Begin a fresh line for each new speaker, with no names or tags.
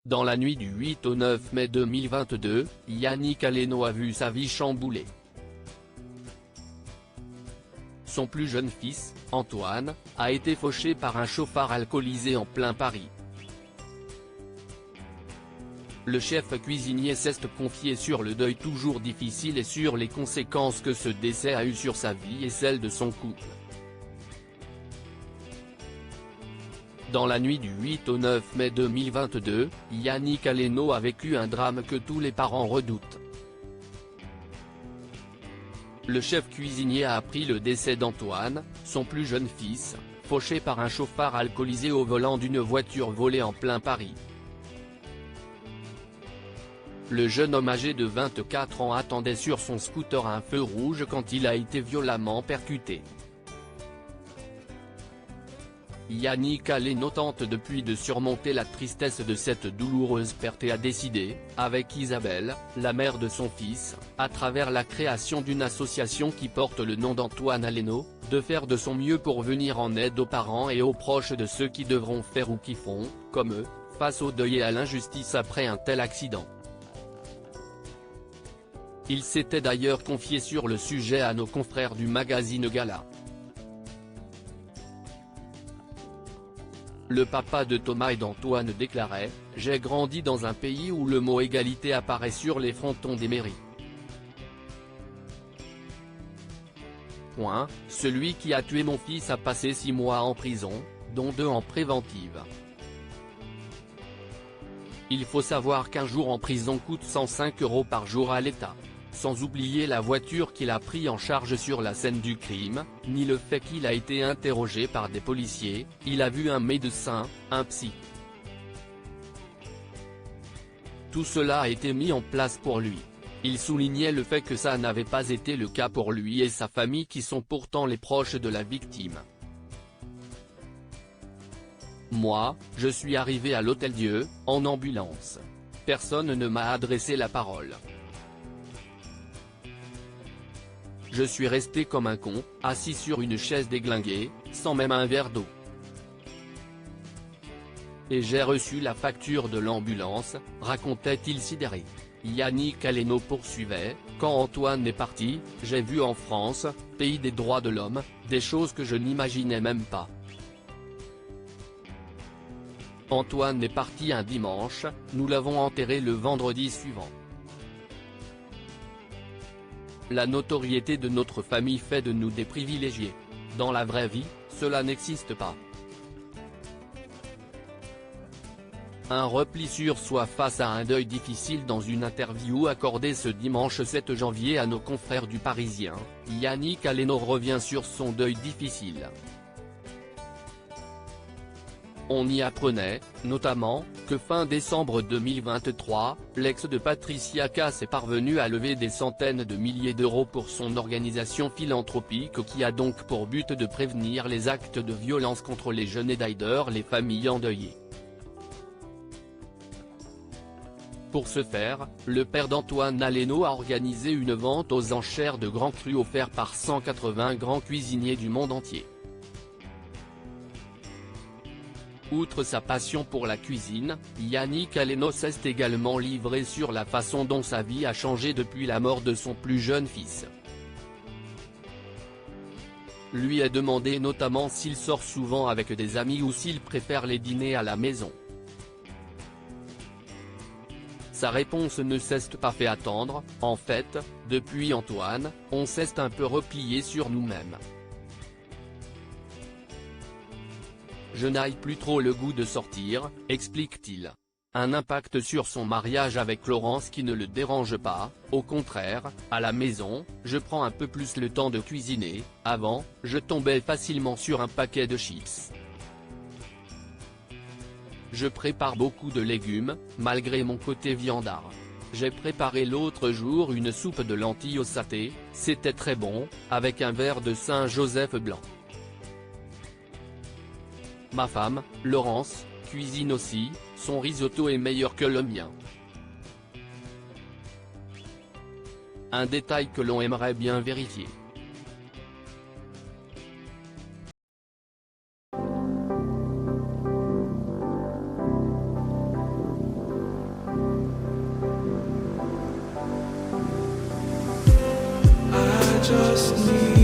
Dans la nuit du 8 au 9 mai 2022, Yannick Aleno a vu sa vie chamboulée. Son plus jeune fils, Antoine, a été fauché par un chauffard alcoolisé en plein Paris. Le chef cuisinier s'est confié sur le deuil toujours difficile et sur les conséquences que ce décès a eu sur sa vie et celle de son couple. Dans la nuit du 8 au 9 mai 2022, Yannick Aleno a vécu un drame que tous les parents redoutent. Le chef cuisinier a appris le décès d'Antoine, son plus jeune fils, fauché par un chauffard alcoolisé au volant d'une voiture volée en plein Paris. Le jeune homme âgé de 24 ans attendait sur son scooter un feu rouge quand il a été violemment percuté. Yannick Aleno tente depuis de surmonter la tristesse de cette douloureuse perte et a décidé, avec Isabelle, la mère de son fils, à travers la création d'une association qui porte le nom d'Antoine Aleno, de faire de son mieux pour venir en aide aux parents et aux proches de ceux qui devront faire ou qui font, comme eux, face au deuil et à l'injustice après un tel accident. Il s'était d'ailleurs confié sur le sujet à nos confrères du magazine Gala. Le papa de Thomas et d'Antoine déclarait « J'ai grandi dans un pays où le mot égalité apparaît sur les frontons des mairies. Celui qui a tué mon fils a passé 6 mois en prison, dont 2 en préventive. Il faut savoir qu'un jour en prison coûte 105 € par jour à l'État. Sans oublier la voiture qu'il a pris en charge sur la scène du crime, ni le fait qu'il a été interrogé par des policiers, il a vu un médecin, un psy. Tout cela a été mis en place pour lui. Il soulignait le fait que ça n'avait pas été le cas pour lui et sa famille qui sont pourtant les proches de la victime. Moi, je suis arrivé à l'Hôtel-Dieu, en ambulance. Personne ne m'a adressé la parole. Je suis resté comme un con, assis sur une chaise déglinguée, sans même un verre d'eau. Et j'ai reçu la facture de l'ambulance, racontait-il sidéré. Yannick Aleno poursuivait, quand Antoine est parti, j'ai vu en France, pays des droits de l'homme, des choses que je n'imaginais même pas. Antoine est parti un dimanche, nous l'avons enterré le vendredi suivant. La notoriété de notre famille fait de nous des privilégiés. Dans la vraie vie, cela n'existe pas. Un repli sur soi face à un deuil difficile. Dans une interview accordée ce dimanche 7 janvier à nos confrères du Parisien, Yannick Aleno revient sur son deuil difficile. On y apprenait, notamment, que fin décembre 2023, l'ex de Patricia Cass est parvenu à lever des centaines de milliers d'euros pour son organisation philanthropique qui a donc pour but de prévenir les actes de violence contre les jeunes et d'aider les familles endeuillées. Pour ce faire, le père d'Antoine Aleno a organisé une vente aux enchères de grands crus offerts par 180 grands cuisiniers du monde entier. Outre sa passion pour la cuisine, Yannick Aleno s'est également livré sur la façon dont sa vie a changé depuis la mort de son plus jeune fils. Lui est demandé notamment s'il sort souvent avec des amis ou s'il préfère les dîners à la maison. Sa réponse ne s'est pas fait attendre, en fait, depuis Antoine, on s'est un peu replié sur nous-mêmes. Je n'aille plus trop le goût de sortir, explique-t-il. Un impact sur son mariage avec Laurence qui ne le dérange pas, au contraire, à la maison, je prends un peu plus le temps de cuisiner, avant, je tombais facilement sur un paquet de chips. Je prépare beaucoup de légumes, malgré mon côté viandard. J'ai préparé l'autre jour une soupe de lentilles au saté, c'était très bon, avec un verre de Saint-Joseph blanc. Ma femme, Laurence, cuisine aussi, son risotto est meilleur que le mien. Un détail que l'on aimerait bien vérifier.
just need